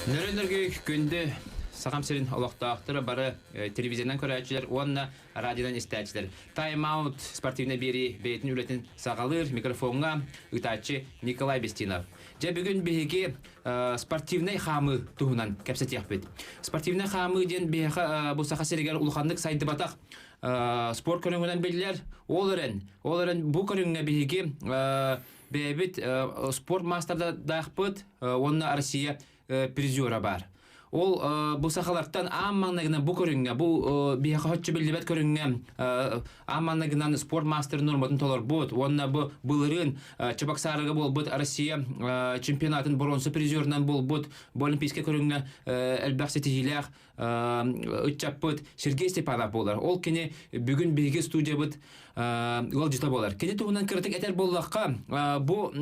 Нөрелерге күнді сағам серин олықтақтыры бары телевизиондан көрәтшілер, онына радиодан істәтшілер. Тайм-аут спортивна бері бейтін үлетін сағалыр микрофонға ұтатшы Николай Бестинов. Жа бүгін бейге спортивнай қамы тұғынан кәпсет яқпет. Спортивнай қамы ден бейге бұл сақа серігер ұлғандық сайды батақ спорт көріңгінен белілер. Оларын бұл көріңіне бейге бейбіт спорт мастерда дақпыт, онына Россия призера бар. Ол бұл сақаларттан амманнагынан бұл көріңге, бұл бейхі хотчы білдебет көріңге амманнагынан спорт мастер норматын толар бұд. Онына бұлырын Чебоксарыға бол бұд Россия чемпионатын бронзы призерынан бол бұд. Бұл олимпийске көріңге әлбәқсі тегіләқ үтчап бұд Сергей Степанов болар. Ол кені бүгін бейге студия бұд ол жыта болар. Кені туғынан кірдік әтер боллаққа бұл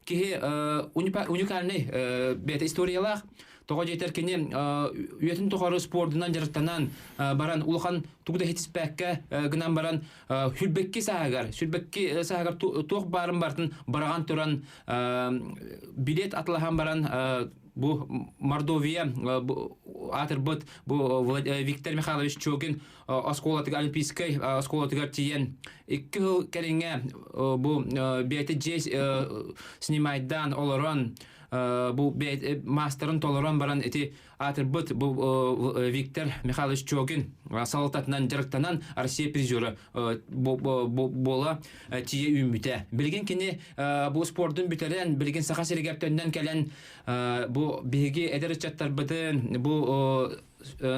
кеге уникальный бәті историялақ тоға жетер кені үйетін тоғары спордынан жарықтанан баран улахан туғда хетіспәкке гынан баран хүлбекке сағагар тоқ барын бартын бараған тұран билет атылаған баран bu Mordovia atır bud bu Viktor Mikhailovich Chogin Oskolatıga Olimpiskay Oskolatıga tiyen 2 yıl kerenge bu BTJ snimaydan olaran bu masterın toleran baran eti atır bud bu Viktor Mikhailovich Chogin salatatından jarıktanan Rusya prizörü bola tiye ümite bilgin kini bu sportun biteren bilgin saha sergaptenden gelen bu bigi eder chattar bıdın bu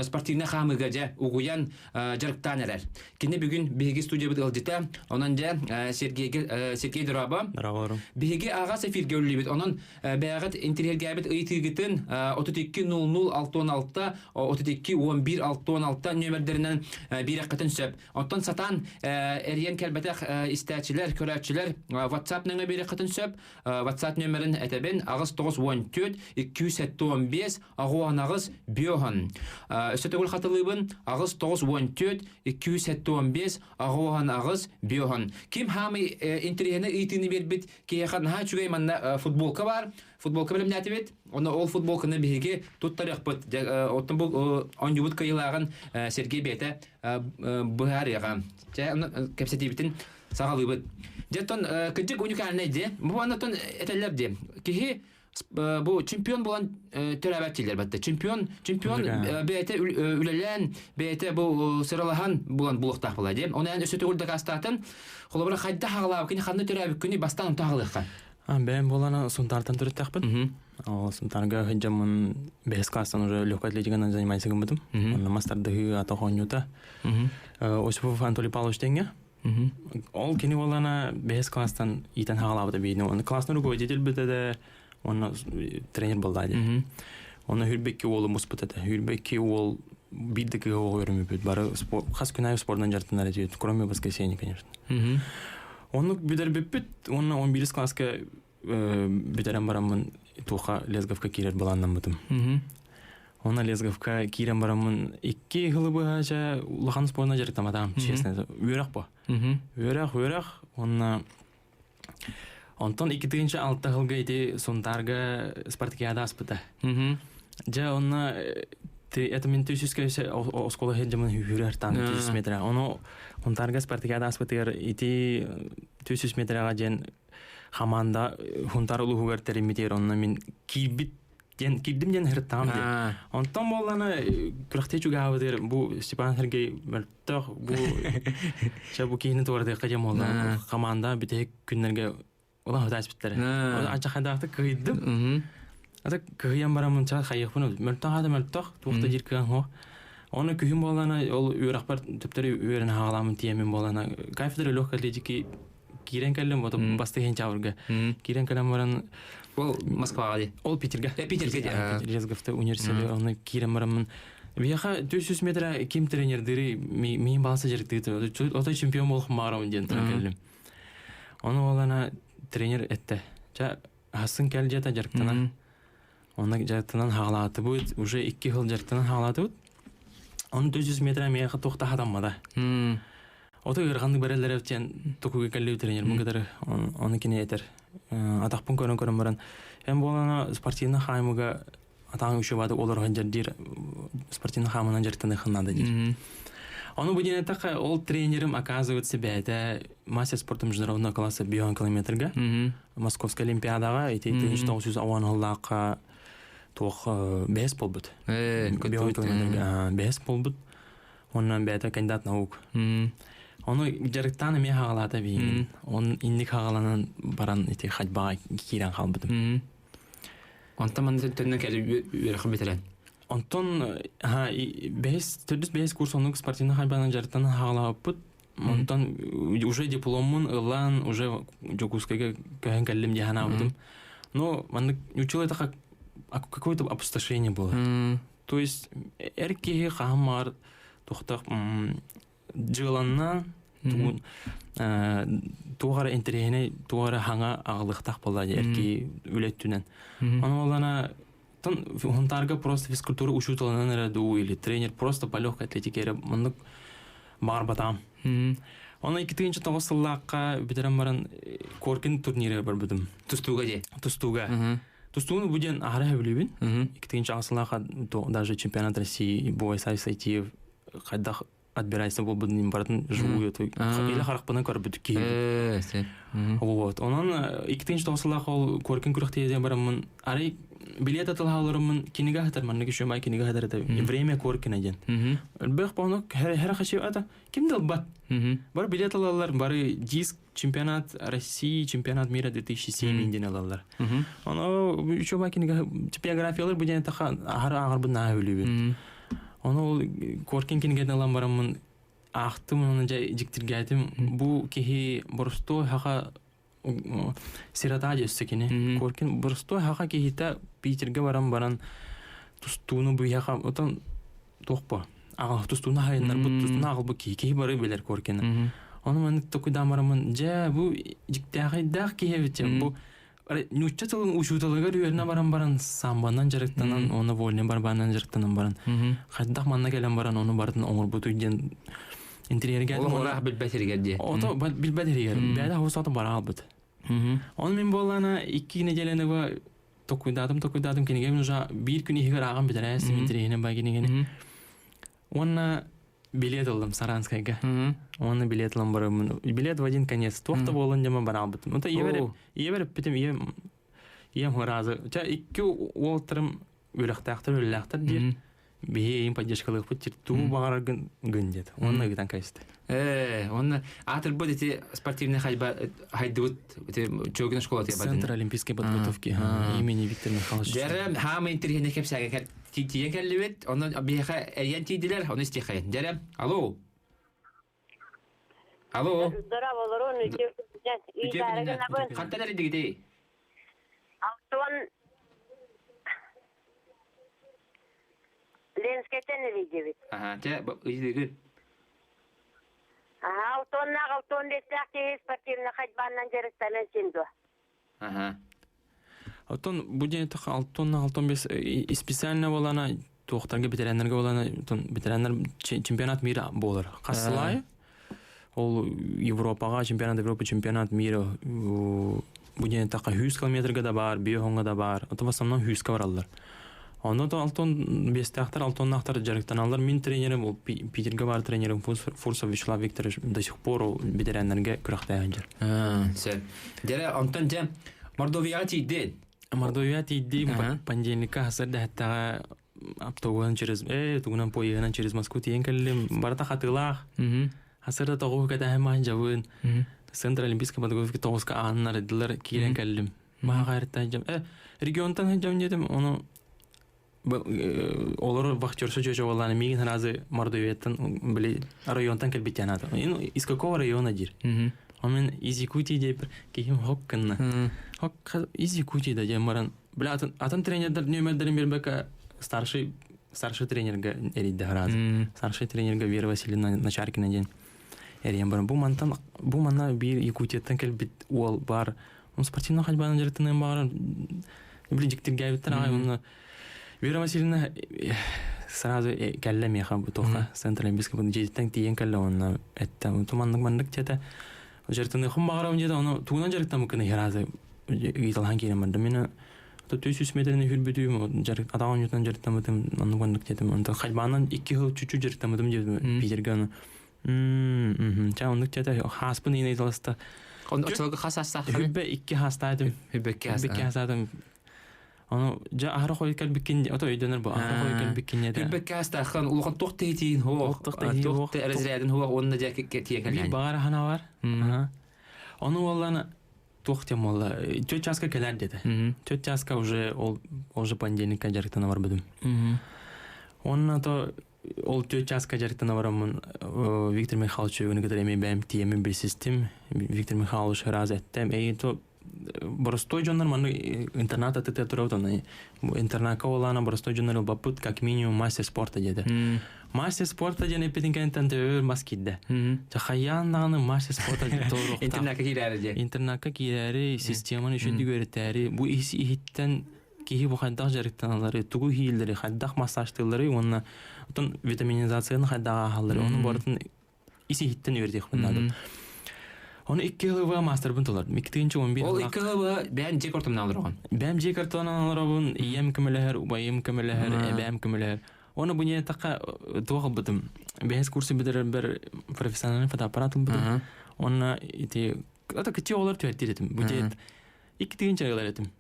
спортивный хамыга жа угуян жарыктанелер. Кини бүгүн биги студия бит ылдыта. Онан жа Сергей Драба. Биги ага сефирге өлүбүт. Онун баягыт интерьерге бит ыйтыгытын 320066 321166 нөмерлеринен бире кытын сөп. Оттон сатан эрген келбетек истәчилер, көрәчилер WhatsApp нөмерге бире кытын сөп. WhatsApp нөмерин этебен агыс 914 275 агуанагыз биохан. Өсөтөгүл хатылыбын агыс 914 275 агуан агыс биохан. Ким хамы интерьерне ыйтыны бербит кияхан ха чугай манна футболка бар. Футболка белем нәтибет. Оны ол футболканы биге туттарык бит. Оттон бу онжубут кыйлаган Сергей бете бухарыга. Жа кепсетибитин сагалыбыт. Жаттон кыжык уникальный де. Бу анатон этелер де. Кихи bu çempiyon bulan törəbətçilər bətdə. Çempiyon BT ülələn, BT bu sıralahan bulan buluqtaq bula deyim. Onu yəni ösötü qurda qastatın, xolabıra xayda haqlab, kini xandı törəbik kini bastan tağılıqqa. Ben bolana сунтартан төрөттөкпүн. Сунтарга хыжамын 5 класстан уже легкой атлетикадан заниматься гымбытым. Оны мастардыгы атохонюта. Осипов Анатолий Павлович денге. Ол кини болана 5 класстан итен хaqlabыды бейді. Оны классный руководитель бітеді. Оны тренер болды. Оны Хүрбекке олы мұспыт әді. Хүрбекке ол биддікі оғырым өпеді. Бары қас күн айы спорттан жартынар әдейді. Кроме воскресенья, конечно. Оны бідер беппет. Оны 11 класска бідерен барамын туға Лезговка керер баланнан бұтым. Оны Лезговка керен барамын 2 ғылыбы ғажа ұлақан спортына жартамадам, честно. Өрақ ба. Өрақ. Оны Онтон 2-нче алтта хылга ити Сунтарга спартакиада аспыта. Жа онна это мен 300 кесе оскола хеджамын хүрер тан 300 метр. Оны Сунтарга спартакиада аспытыр ити 300 метрга жен хаманда Сунтар улугар теремитер онна мен кибдим ден хыртам де. Онтон боллана күрәхтә чугавыдыр бу Степан Сергей мәртөх бу чабу кейне торды каҗам олла. Команда бите күннәргә Ола хатас биттер. Ача хадакты кыйдым. Ата кыйям барамын ча хайыпын. Мөлтөх туқта жиркән хо. Оны күйім болана ол үрәхбар төптәре үрән хагаламын тиемен болана. Кафедра легкой атлетики кирен кәлем вот бастыгын чавырга. Кирен кәлем баран ол Москвага ди. Ол Питерге. Питерге. Резговта университеті оны кирен барамын. Бияха 200 метр ким тренердери мен баласы жиркти. Ота чемпион болып марам ден тренерлем. Оны олана тренер этте. Жа хасын кел жата жарктанан. Оны жарктанан хагалаты будет. Уже 2 жыл жарктанан хагалаты будет. Оны 200 метр мияха тохта хадаммада. Ота ырганды барелер эптен токуга келли тренер мугадыр. Оны кине этер. Атакпын көрөн баран. Эм болана спортивный хаймыга атаң үші бады олар жардир спортивный хамынан жартаны хынады дир. Он будет так, ол тренером оказывается беда мастер спорта международного класса бион километрга. Московская олимпиадага и ты что уж аван халака тох без полбут. Бион километрга без полбут. Он беда кандидат наук. Он жарыктан эме хагалата бийин. Он инник хагаланан баран эти хадбага кирен халбытым. Он там төннөн келип үрөк бетерен. Антон бес курс онук спортивный хайбанан жарыктан хагалаппыт. Антон уже дипломын ылан, уже жокускага кәһән дихана бутым. Но ман учил это как какое-то опустошение было. То есть эрки хамар тохтак жыланна тугара интерене тугара ханга аглыктак болду эрки үлеттүнен. Аны олана Хунтарга просто физкультура учуталанан эраду или тренер просто по легкой атлетике мындык бар батам. Оны 2009 сыллакка битерем баран Коркин турнире бар будум. Тустуга же. Тустуга. Тустугу буден ара билибин. 2009 сыллакка даже чемпионат России Буайс Айсайтиев кайдах отбирайся был будем бартын живую той. Или харакпана кар бутки. Вот. Онан 2009 сыллакка ол Коркин күрәхтә барамын. Ары билет аталаларымын кинега хатарманны кешемай кинега хатарда время Коркин один. Бэх поно хер хачи ата кимдел бат. Бар билет алалар, бары диск чемпионат России, чемпионат мира 2007 инден алалар. Аны үчөбай кинега типографиялар буден таха агар бына үлүбүн. Аны Коркин кинега алам барамын ахтым аны диктиргәтим бу кихи борсто хака сиратади өссекене. Коркин борсто хака кихита Питерге баран тустууну буяка отон токпо. Ага тустууна хайнар бу тустууна агылбы кихи бары белер Коркин. Аны мен токуйдан барамын. Же бу диктагы дак кихевите бу нуччатылын учуталыгар үйеріне баран самбандан жарықтанан, оны вольне барбандан жарықтанан баран. Қайдақ манна келен баран, оны бардың оңыр бұтуйден интерьерге әлім. Ол орақ білбәтергерде. Ото білбәтергер. Бәді хусаты бара албыд. Оны мен болана 2 неделені ба токуйдадым кенегем уже бір күн егер ағам бітір әсім интерьеріне ба кенегені. Оны билет алдым Саранскайга. Оны билет алдым барамын. Билет в один конец. Тоқта болын дема бара албытым. Онта еберіп бітім ем разы. Жа 2 олтырым өліқтақтыр дер. Бейін поддержкалығы бұттер ту бағар гын деді. Оны ғыдан кайсты. Оны атыр бұд еті спортивный хайдывыд чөгін школа тия бадын. Центр олимпийской подготовки имени Виктор Михайлович. Дәрі хамы интерхене кепсәге тиен кәлі бет. Оны бейха әйен тейділер, оны істейхайын. Дәрі, алло. Алло. Здорово, Лорон. Қантан әрі дегідей? Алтон Ленскетен видевит. Ага, те, үйдегін. Алтон дестяхте спортивный ходьбаннан жарысталан сенду. Ага. Алтон буден тақ алтон бес специально болана тоқтарға бетеренлерге болана бетеренлер чемпионат мира болар. Қасылай ол Европаға чемпионат Европа чемпионат мира буден таққа 100 километрге да бар, биохонға да бар. Это в основном 100 бар алар. Онда да алтон бестяхтар, алтоннахтар жарықтан алар. Мен тренерім, ол Питерге бар тренерім Фурсов Вячеслав Викторович до сих пор ол бетеренлерге күрақтайын жер. Сәл. Дәрі, онтан жа Мордовияға тейден? Мордовия тейден, понедельника хасырда хаттаға аптоғынан через, туғынан поегынан через Москву тейін кәлім. Барата хатылақ. Хасырда тоғу кәтәхіман жауын. Центр олимпийской подготовки тоғызға ағынлар еділер кейлен кәлім. Маға ғайраттайын жам. Регионтан жам дедім, оны олар вахтерсы жөжі оланы меген разы Мордовияттан районтан кәлбеттен ады. Из какого района дир? Омен из Якутии дейпір кейім хоккынна. Из Якутии да дейм баран. Бля, атын тренердер нөмердерін бербәкі старший тренерға әрейді разы. Старший тренерға Вера Васильевна Начаркина ден. Әрейм баран. Бұл манна бір Якутияттан кәлбет ол бар. Он спортивный ходьбаның жарықтынан бар. Диктирге әбіттен ағай. Вера Васильевна сразу кәлләм яхам тоқа Центр олимпийский подготовки тиен кәллә онна әтті. Тумандық теді. Жарықтаны құм бағарауын деді, оны туғынан жарықтан мүмкіні херазы ұйталған кейінен барды. Мені то 300 метріне хүрбүдүм атаган ньютон жарыктамытым аны гондук дедим онда хайбанан 2 жыл чучу жарыктамытым дедим питерге аны чаундук деді хаспын ине заласта Он очолга хасастах. хүрбе 2 хастадым хастадым аны жа ахра койкал бикин ото өйдөнөр бу ахра койкал бикин эде Хибеккастахан улган тохтейтин хоо тохте разрядын хоо онна жаке тиекалган. багара хана бар аны олланы тохтем олла 4 часка келер деди 4 часка уже понедельникка жарыктана бар будум онна то ол 4 часка жарыктана барамын Виктор Михайлович өнүгөтөр бәм тиеме бир систем Виктор Михайлович разеттем то Боростой жондар маны интерната тете турабытын. Интернатка олана боростой жондар бапут как минимум мастер спорта деди. Мастер спорта жана эпидинкентен төр маскидде. Жахаяннаны мастер спорта торук. Интернатка кирәре же. Интернатка кирәре системаны үшүндү көрөтәри. Бу иһиттен кихи бу хаддак жарыктаналары, тугу хилдери, хаддак массажтылары, онна отон витаминизацияны хаддага халдары. Оны бортун иһиттен өрдек мынады. Оны 2 жылга мастер бунталар. 2-11 Ол 2 жылга бән жек ортомнан алырган. Бәм жек ортомнан алырган, ем кемелер, убайым кемелер, бәм кемелер. Оны буне така тугы бутым. Бәс курсы бедер бер профессиональный фотоаппарат бутым. Оны ите ата кичи олар төйттиретим. Буде 2 жылдар этим.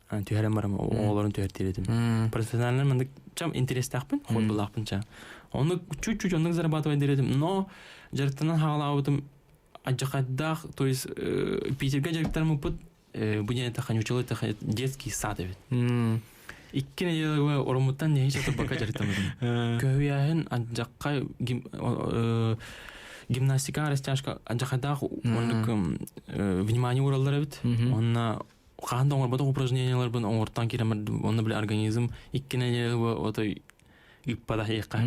Төйрем барам, оларын төйттиретим. Профессиональный мында чам интерестакпын, хол булакпынча. Оны чуть-чуть ондак зарабатывать деретим. Но жарыктан хагалабытым Аджахаддах, то есть Питерге жарыктармы пут буне тахан училы тахан детский сад эбит. Икки неделе оромуттан не хичаты бака жарыктамыдым. Көйяһын аджакка гимнастика растяжка аджахаддах ондук внимание ураллар эбит. Онна кандай оңорбода упражнениялар бун оңортан киремер, онда биле организм икки неделе отой иппада хейка.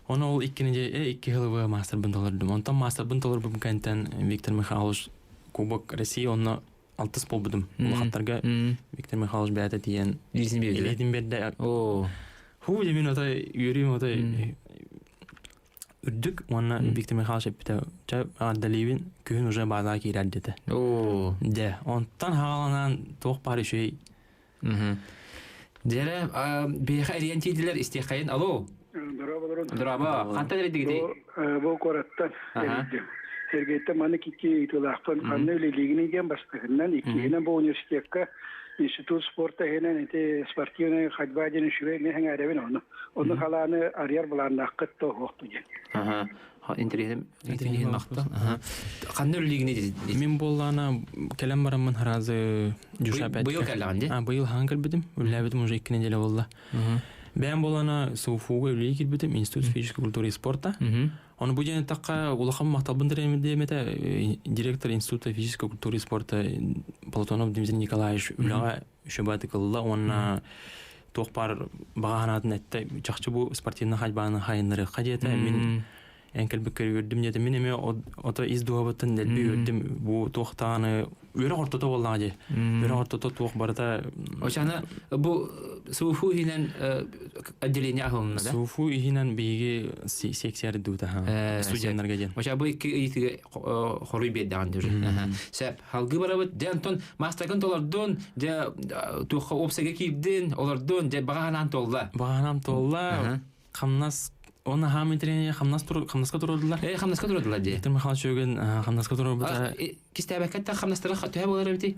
Оны ол 2 жылга мастер бунталардым. Онтан мастер бунталар бу кантен Виктор Михайлович Кубок России онна 6 пол будым. Бул хаттарга Виктор Михайлович бәдә тиен иледин берде. Ху демен отай юрим отай үрдүк онна Виктор Михайлович бите аддаливин күн уже база кирәд диде. Де, онтан хагаланан тох бар шей. Дере беха ориентирлер истехайын. Алло. Драба, ханта дегеди. Бу кораттан Сергейте маны кики тулахпан ханны лигинеген баштыгынан икенен бу университетка институт спорта хенен эти спортивный ходьбадын шүвене хәң арабын оны халаны арьяр буларны акытты хохтуген. Интересен макта. Ханны лигине Мен боллана келем барамын харазы жушапет. Быйыл келгән ди. Быйыл хангыл бидим. Үлләбидим уже 2 неделе булды. Бәм болана суфуга үлейкил битим институт физической культуры и спорта. Он будет такая улахам мактабын демете директор института физической культуры и спорта Платонов Дмитрий Николаевич үлага шөбаты кылла он тохпар баганатын этте чакчы бу спортивный ходьбаны хайныры кадета мен энкел бекер көрдүм деді мен эме ото издуабытын делби көрдүм бу тохтаны өрө ортото болду өрө ортото тох барда ошаны бу суфу хинен отделение ахылына да суфу хинен биги секциялар дута студентлерге ден оша бу ити хоруй беддан дер сеп халгы барабыт дентон мастакын толордон де тухка опсеге кийдин олордон де баганан толла камнас оны хамитрение хамнаска турдулар. Хамнаска турдулар ди. Виктор Михайлович өген хамнаска турдулар. Кистебекетте хамнастыра хатыя болар бити.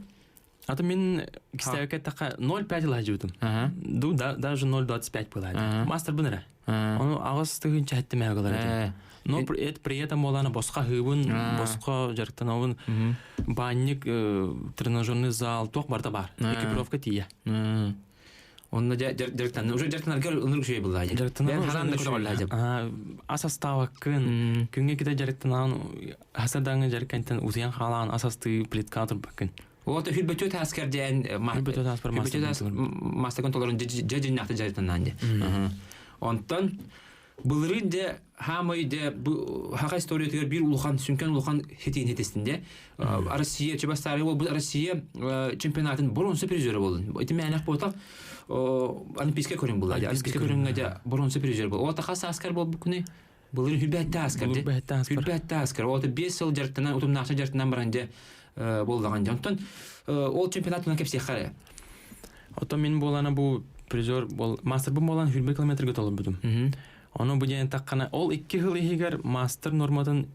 Аты мен кистебекетте 0.5 жыл ажудым. Ду даже 0.25 было. Мастер бунара. Оны агыстыгын чаттым агалар. Но при этом оланы босқа хыбын, босқа жарыктанабын, банник, тренажерный зал, тох барда бар. Экипировка тия. Онна жарыктан уже жарыктанарга ынырык жүй булды. Жарыктанарга харанды куралла. Асаставакын күнгө ките жарыктанан хасадаңы жарыктан узян халан асасты плиткатор бакын. Вот хүлбөтөт аскерден мастакын толорун жежинакты жарыктанан ди. Онтон булырын де хамай де хака историятыгар бир улухан сүнкен улухан хетин хетестинде Россия чебастары бул Россия чемпионатын бронза призеры болду. Эти менак ботак олимпийский көрүн булды. Олимпийский көрүнгө де бронза призер болду. Ота хаса аскер болду күнү. Булыр хүлбөтө аскерди. Хүлбөтө аскер. Ота 5 жыл жарыктанан, утум накча жарыктанан баранде болдаган. Онтон ол чемпионаттан кепсе хара. Ото мен болана бу призер бол мастер бу болан 100 километрге толуп будум. Оны бу ден таккана ол 2 жыл егер мастер нормадан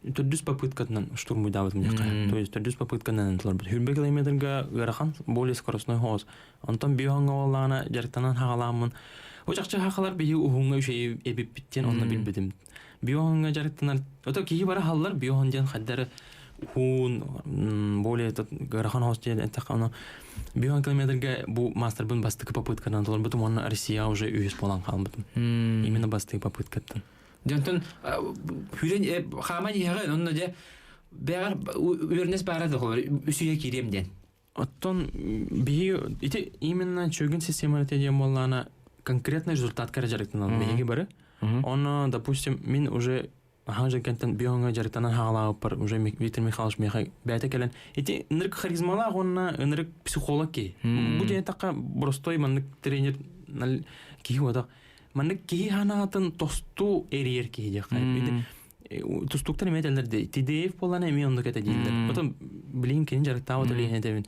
төрдүс попыткадан штурм уйдабытым дика. То есть төрдүс попыткадан толуп 100 километрге гарахан более скоростной хоз. Антон биоңга болана жарктанан хагаламын. Очакча хакалар бии ухунга шей эбип биттен онна билбедим. Биоңга жарктанар ото кии бара халлар биоңден хаддары хун более гарахан хоз ден такана биоң километрге бу мастер бун бастыкы попыткадан толуп бутум онна Россия уже үйүс болан калбытым. Именно бастык попыткадан. Жантон хүрен хаман яга онно же бәгәр үрнәс барады хор үсүгә киремден. Оттон бии ите именно чөгүн система тедем боллана конкретный результат каражарыктан беги бары. Он, допустим, мен уже ханжа кентен биоңга жарыктанан хагала бар уже Виктор Михайлович меха бәйте келен. Ите нырк харизмала онна нырк психолог ки. Бу ден така простой маннык тренер ки вода. Маннык ки ханатын тосту эриер ки жака. Тустуктар метеллерде TDF болана эми ондо кете дейдер. Потом блинкен жарыктабы төлөйн дебин.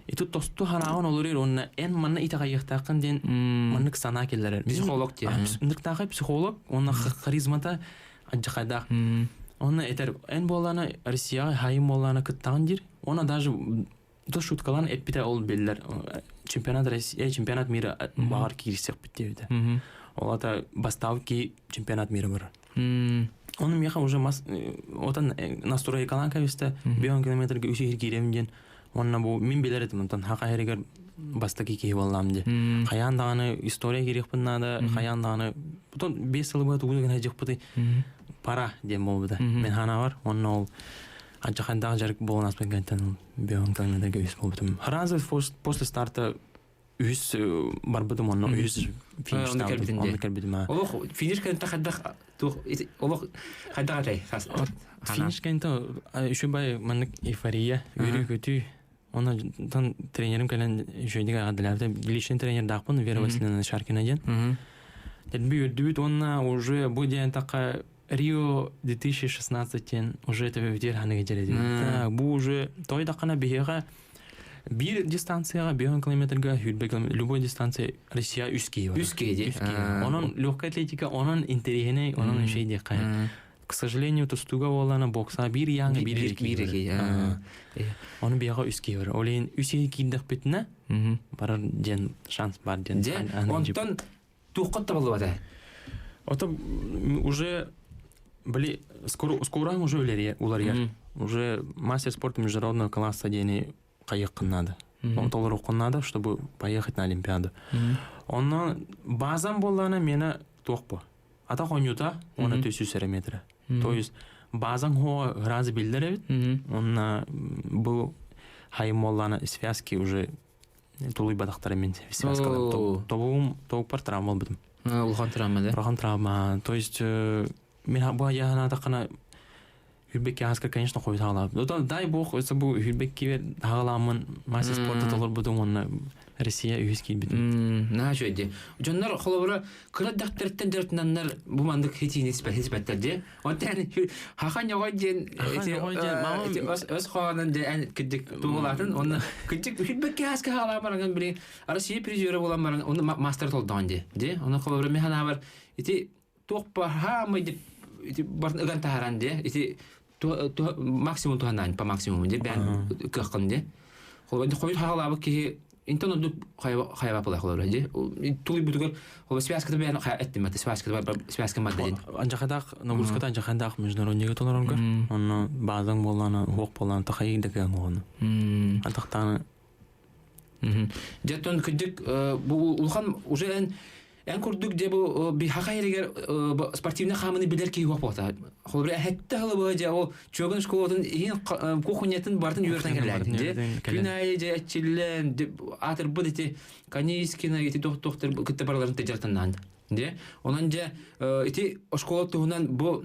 Иту тосту хараан олорер онна эн манна итага яктакын ден маннык сана келлер. Психолог те. Нырктагы психолог, онна харизмата аджакайда. Онна этер эн болана Россия хайым болана кыттаган дир. Она даже то шуткалан эпите ол беллер. Чемпионат России, чемпионат мира бар кирсек битте. Олата баставки чемпионат мира бар. Он меха уже отан настрой каланка весте бион километрге үсүр киремден онна бу мен билердим онтан хака херегер бастаки ки болламды. Хаяндаганы история керек буннада хаяндаганы бутон 5 жыл бат угуган жек бути пара дем болду. Мен хана бар онна ол ажахандагы жарык болгон аспектен бион километрге үс болдум. Харазы после старта үс барбыдым онна үс фиништабыдым. Ол финиш кента хадда ол хадда финиш кента еще бай маннык эйфория үрү көтү. Она тан тренерим келен жөйдөгө адыларды личный тренер дакпын Вера Васильевна Шаркина ден. Дебют дебют онна уже будет така Рио 2016 уже это видер ханы жереди. Бу уже той дакана бега бир дистанцияга 1 километрге любой дистанция Россия үскей бар. Үскей. Онун легкая атлетика, онун интерегене, онун шейде кай. К сожалению, тустуга болана бокса бир яңы бир. Оны бияга үскей бар. Олен үскей киндик битне. Бар ден шанс бар ден. Онтон тухкатта болуп ата. Ото уже были скоро уже уларья. Уже мастер спорта международного класса дени кайыккын надо. Он толорок надо, чтобы поехать на Олимпиаду. Он базам болана мена тохпо. Ата хонюта, он 300 метра. То есть базам хо раз билдеревит. Он был хаймолана связки уже тулуй бадактарымен связкалар. То пар травма болдум. Улхан травма, да? Улхан травма. То есть мен бу яна такана Хюлбекке аска, конечно, ходит халап. Но дай бог, это был Хюлбекке халамын мастер спорта толор будем он Россия үйскей бит. На жөйде. Жоннар холобра кырат дактырттан дертнаннар бу мандык хетини спеттер. Онтан хахан жогойден өз ханын де кидик туулатын. Оны кидик Хюлбекке аска халамарган биле Россия призеры боламарган. Оны мастер толдан де. Оны холобра механа бар. Ити токпа хамы деп барын ыган тахаран де. Ити максимум туганан по максимуму де бен кыккын де. Холобра койут халабы ки интернет хайва пола холора де. Тули бутугар холо связкада бен эттимет связка мадден. Анжахадак нагрузкада анжахадак международный толоронга. Он базан болана хок болана тахай деген он. Антактан. Жеттон кидик бу улхан уже эн курдук де бу би хакайрегер спортивный хамыны билер ки хок бота. Холбра хетте халыбы же о чөгөн школадан ин кухнятын бардын юртан келген де. Күнай же чиллен атыр быдыты канискина ити доктор кытта барларын тежертандан де. Онан же ити школа тугунан бу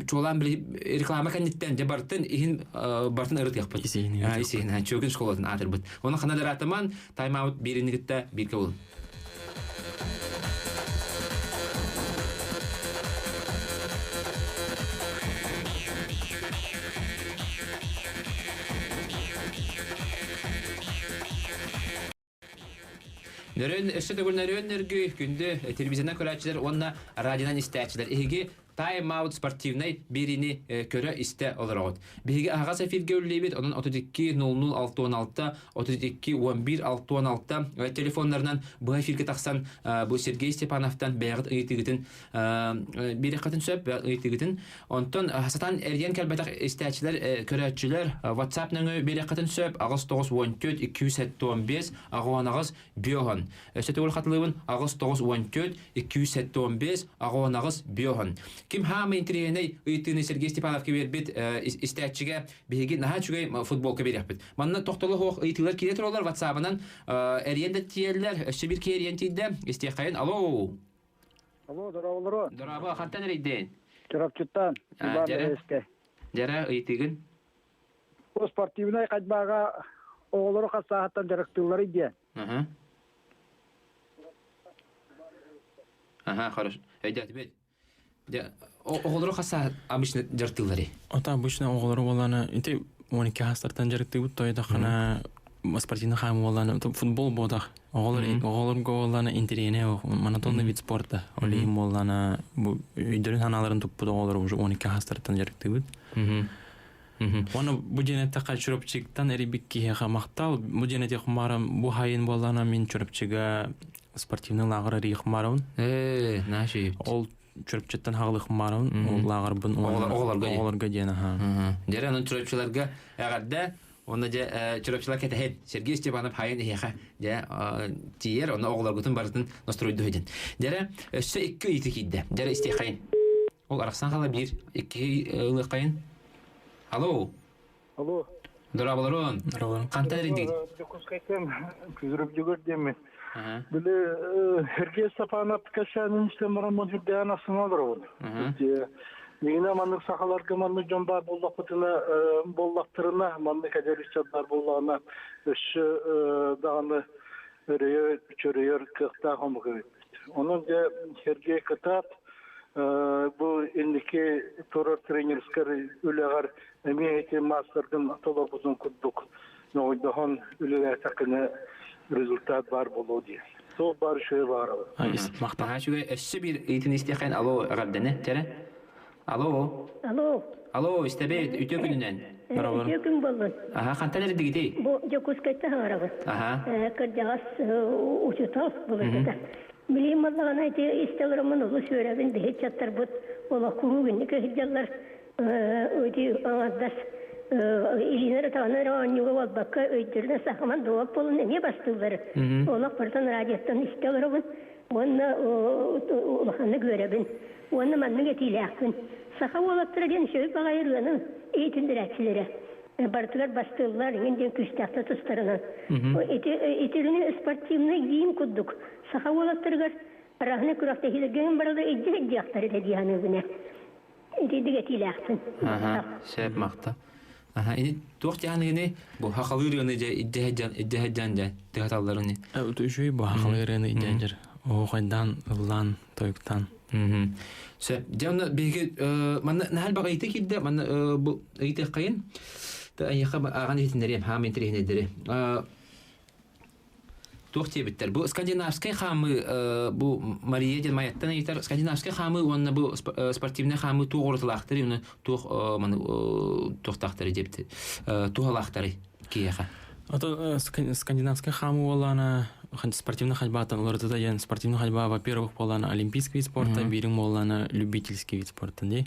чолан били реклама каниттен же бартын ин бартын ырыт якпыт. Исин чөгөн школадан атыр быт. Онан канадар атаман тайм аут биринигитте бирке бол. Нөрөн эшсе дөгүл нөрөннөргү күндө телевизиондан көрәчиләр, онна радионан истәчиләр. Иге тайм-аут спортивный берини көрө исте олорот. Биге ага сафирге үллебит, онун 32-00-616, 32-11-616 телефонларынан бу эфирге таксан бу Сергей Степановтан бәягыт ыйтыгытын бире катын сөп ыйтыгытын. Онтон сатан эрген келбетак истәчиләр көрәчиләр WhatsApp нөңө бире катын сөп агыс 914-215 агонагыз биохан. Сөтөгөл хатлыбын агыс 914-215 агонагыз биохан. Ким хамы интерней ыйтыны Сергей Степанов кебербит истәчиге биги наха чугай футболка берәпбит. Манна токтолы хок ыйтылар киле торалар WhatsApp-нан эренде тиерләр шибир керен тиде истәкәен. Алло. Алло, здорово. Здорово, хаттан рейден. Чарапчыттан. Жара ыйтыгын. О спортивный кайтбага оголору хасааттан жарыктылар иде. Хорошо. Әйдәт бит. Оголору хаса обычно жартылары. Ота обычно оголору боланы, инте 12 хастартан жарыктыбыт тойда хана спортивный хам боланы, футбол бодах. Оголор боланы интерене монотонный вид спорта. Олим боланы бу үйдөрүн ханаларын туппу оголору уже 12 хастартан жарыктыбыт. Оны бу женетте качырыпчыктан эрибикки мактал, бу женете хмарам бу хайын боланы мен чырыпчыга спортивный лагыры рихмарым. Наши. Ол чөрпчеттен хаглык марым, ол лагыр бун оголорга дена ха. Дера анын чөрпчүлөргө агадда оны же чөрпчүлөр кетет. Сергей Степанов хайын эха. Же тиер оны оголоргутун барын настройду hedin. Дера өссө 2 ити кидде. Дера истей хайын. Ол араксан кала 1 2 ылы кайын. Алло. Дорабаларон. Кантан ридик? Кускайтем күзүрүп жүгөрдүм. Биле Сергей Степанов кашанын истемарамын жүрдөн асыналар. Мина манны сахаларга манны жомба боллактырына манны кадеричадар боллана өш даганы чөрөйөр кыкта хомгы. Onun da Sergey Katat bu indiki toror trenerskar ülegar emniyeti master'dan atolabuzun kudduk. Noydahan ülegar takını rezultat var bolu diye. So bar şey var. Maqtaha şuga eşi bir eğitim isteyen alo gaddene tere. Alo istebet ütü gününden. Ütü gün bolun. Aha kantalar digidi. Bu Jakuskayta harağı. Aha. Kırcağız uçutal bulundu. Bileyim Allah'ına istelerimi ulu söyledim de hiç çatır bu ola kuru günlük hicallar ödü anaddas ilinere tanır anıga ol bakka öydürüne sakman doğap bolun ne bastılar. Ola partan radyattan istelerimi onu ulağını görebin. Onu manı getiylektin. Saka olattır diyen şöyle bağayırlanın eğitimdir etçilere. Bartılar bastılar, yeniden küstahta tıstarına. İtirini sportivni giyim kudduk. Saka olattırgar, rahne kurakta hilgin barada iddi aktarı da diyanızına. İti getiylektin. Aha, şep maqta. Aha, ini tuğ yanıgını bu haqalırını iddi heccan dihatallarını. Ötüşüy bu haqalırını iddidir. O qaydan ıllan toyuktan. Şep, canı belki mana nahal baga ite kidde mana bu ite qayın. Da ayqa ağan etinleriyem ham interneleri. Tuğ bitter. Bu skandinavskay xamı bu Mariya Delmayattan yeter. Skandinavskay xamı onu bu sportivne xamı tuğ ortalaxtır. Onu tuğ mana tuğ taxtır depti. Tuğ laxtır kiyaxa. Это скандинавская хаму болана, спортивная ходьба, там лордата спортивная ходьба, во-первых, болана олимпийский вид спорта, бирин болана любительский вид спорта, да?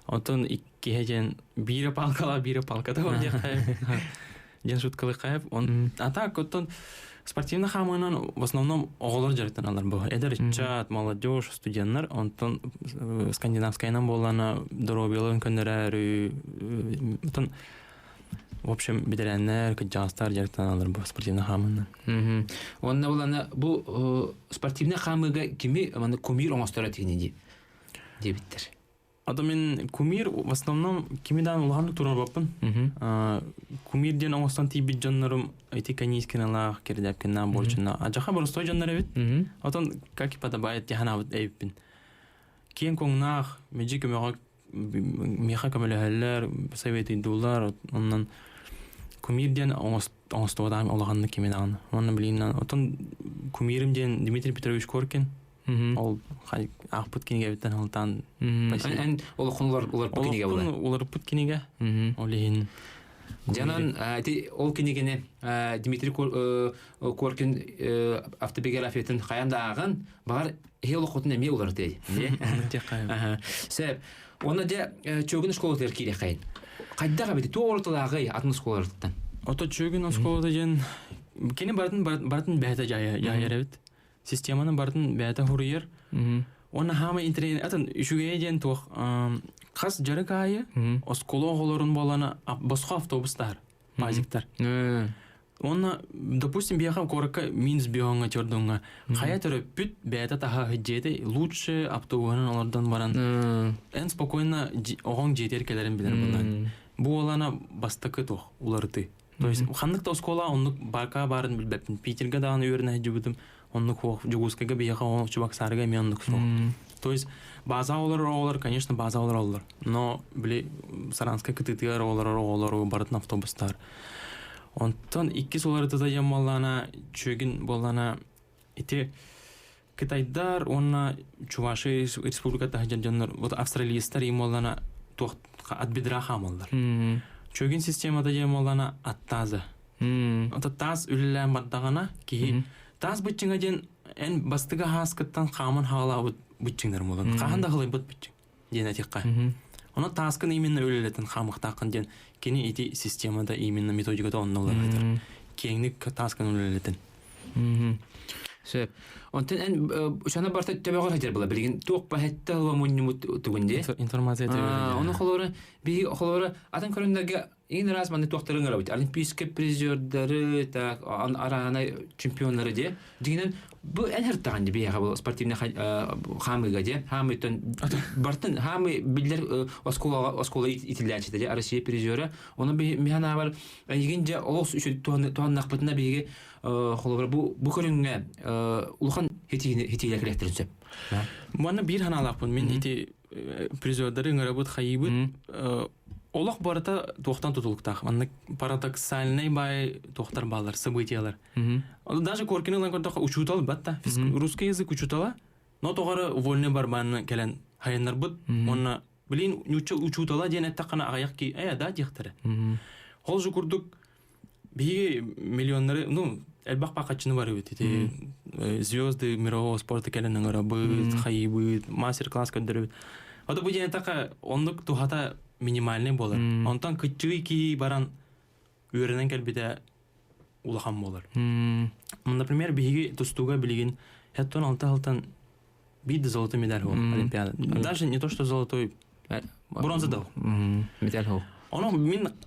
Отон икки хеджен бире палка да вот ден шуткалы кайып, он а так отон спортивный хамынан в основном оголор жарыктан алар бу. Эдер чат, молодежь, студенттер, онтон скандинавскайнан болана дробелын көндөрөр, отон в общем, бедеренler, кыджастар жарыктан алар бу спортивный хамынан. Онна булана бу спортивный хамыга кими мана кумир оңостора тигини дебиттер. Ада мен кумир в основном кимидан уланы турар баппын. Кумирден оңостан тийбит жаннарым эти канискиналар кердепкеннан борчуна. Ажаха борстой жаннар эбит. Атан как и подобает тиханавыт эбиппин. Кийин коңнах межик меха камелехеллер совет идулар оннан кумирден оңостуадан олаганны кимидан. Оны билиннан. Атан кумирим ден Дмитрий Петрович Коркин. Ол ахпыт кинеге беттен алтан. Эн ол хонлар кинеге була. Олар пут кинеге. Олин. Жанан ол кинегене Дмитрий Коркин автобиографиятын каяндаган бар хел хотун эме улар дей. Себеп оны да чөгүн школалар кире кайын. Кайдага бит тоортлагы атны школалардан. Ото чөгүн школада жен кене бартын бәһәтә яярабит. Системаны бартын бәһәтә хурыер. Оны хама интернет атын үшүгә жен тох кас жарыкайы осколо голорун болана босқа автобустар, базиктар. Оны, допустим, бияхам коракка минс бионга чордонга. Хая төрө бүт бәйта таха хиджеде лучше автобуснан олардан баран. Эн спокойно огон жетер келерин билер булар. Бу олана бастакы тох уларды. То есть хандыкта оскола оннук барка барын билбеппин. Питерге дагы өрүнө жубудум. Оннук хох жугускага бияха чубак сарыга меннук сох. То есть база олар, конечно, база олар. Но били Саранска кытытыгар олар бартын автобустар. Онтон икки соларды да ямаллана чөгүн болана ити Китайдар онна Чуваши республиката хаҗаннар вот австралияльстар ямаллана тох от бедра хамалдар. Чөгүн системада ямаллана аттаза. Ата таз үллән баддагана ки таз бутчиңа ден эн бастыга хаскыттан хамын хала бутчиңнар молан. Каханда халай бут бутчиң. Дена тикка. Оны таскын именно өлелетін қамықтақын ден кені ити системада именно методикада онны олар айтыр. Кеңдік таскын өлелетін. Сөп. Онтен ән шана барта төбеғар хатер була. Билген тоқ бахетті алва мұннымыт түгінде. Информация төбеғар. Оны қолары атын көріндерге ең раз маңды тоқтарын ғарабыд. Олимпийский призердары, арағана чемпионлары де. Дегенен бұл ән хырттағанды бейаға бұл спортивный хамыға де. Хамыйтын бартын хамы білдер оскола итілдәнші де. Россия призері. Оны механа бар. Егенде олыс үші туғаннақ бұтына бейге қолары бұл көрінге ұлған хетейлі кіректерін сөп. Мұны бір ханалақпын. Мен хеті призердары ғарабыд қайыбыд. Олық барыта тоқтан тұтылықтақ. Анны парадоксальный бай тоқтар балар, событиялар. Даже Коркин олан көрдіға учуталы бәтті. Русский язык учутала, но тоғары вольны бар бәні кәлін хайынлар бұд. Оны білейін учутала ден әттіқана ағаяқ ки, да дектірі. Ол жүкірдік бейге миллионлары, әлбақ бақатшыны бар өт. Звезды мирового спорта кәлінің ұры бұд, хайы бұд, мастер-класс көндірі бұд. Ода бұл ден әттіқа ондық тұхата минимальный болар. Онтан кытчыгы ки баран үйренен кәлбеде улахан болар. Например, биги тустуга билигин хеттон алтан биді золотой медаль хол Олимпиада. Даже не то, что золотой, бронза дал. Медаль хол. Оны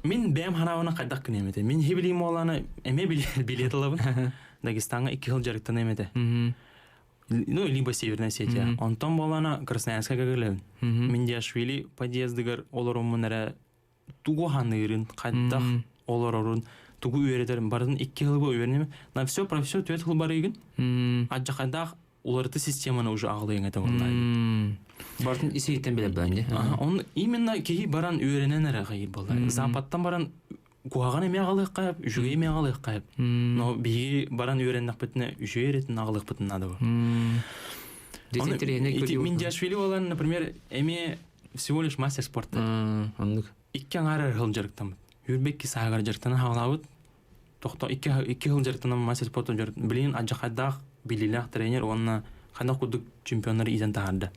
мен бәм ханауына қайдақ кіне емеді. Мен хебілейм оланы әме билет алабын. Дагестанға 2 жыл жарықтан емеді. Либо Северная Осетия. Онтон болана Красноярска көгілеуін. Мен Диашвили подъездігер оларымын әрі тугу ханырын, қайдақ оларырын, тугу үйеретерін бардың 2 жыл бұл үйерінеме. На все про все 4 жыл бар егін. Аджа қайдақ оларды системаны уже ағылайын әті олай. Бардың исейттен білер бәнде. Именно кейі баран үйерінен әрі қайыр болды. Запаттан баран Куаган эме агалык кайып, үжүгө эме агалык кайып. Но биги баран үйреннак бетине үжү эретін агалык бетин ады бар. Мен Диашвили болан, например, эме всего лишь мастер спорта. Икки аңары хыл жарыктан. Үрбекки саагар жарыктан хагалабыт. Токто икки хыл жарыктан мастер спорта жарыктан. Билин ажакайдак билилак тренер, онна кандай кудук чемпионнары изен тагарды.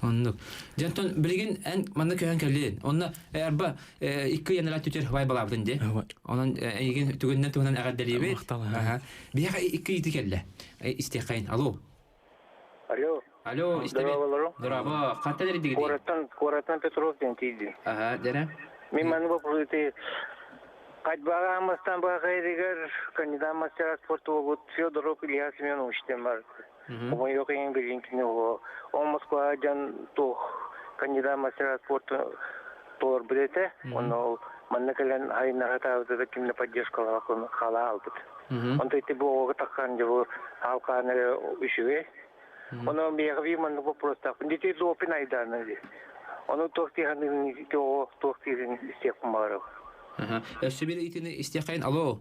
Оннук. Жантон билген эн манда көһөн келден. Онна арба 2 янала түтер бай балабын де. Онан еген түгөннән туган агаддалыбы. Бияга 2 ити келде. Истекайн. Алло. Алло, истебе. Здорово. Катталар диги. Коратан Петров дентиди. Дера. Мен маны вопросы кадбага мастан багайдыгар кандидат мастера спорта вот Федоров Илья Семенович темар. Ой, yok en birinci o Moskva jan to kandidat mastera спорта тор билете. Оно маннакален айна хата да kimle поддержка хала албыт. Он то бо такан жо алканы үшүе. Оно бияви ман вопрос так. Дите до пинайданы. Оно тохтиганы то тохтигын истек мары. Сөбеле итини истекайн. Алло.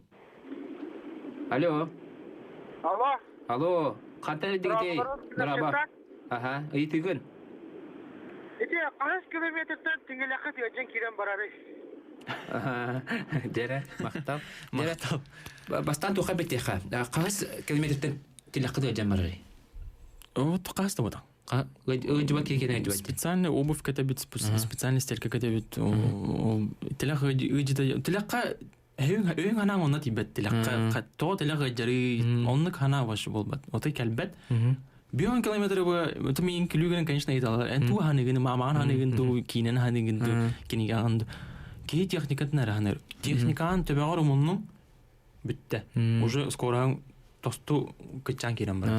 Алло, кантер дигите? Драба. Ага, ыйтыгын. Эти 5 километрден тиңелакка тиген кирен барары. Дере, мактап. Бастан туха бетеха. 5 километрден тиңелакка тиген барары. Вот каста вот. Специальная обувь катабит, специальный стелька катабит. Телеха телеха өң анан онна тибет телеха. То телеха жары онны хана баш болбат. Отой келбет. 1 километр бу тумин килүгөн конечно айталар. Энту ханыгын маман ханыгын ту кинен ханыгын ту киниган. Ки техникатын араханыр. Техникан төбөгөр мунну битте. Уже скоро тосту кычан кирен бар.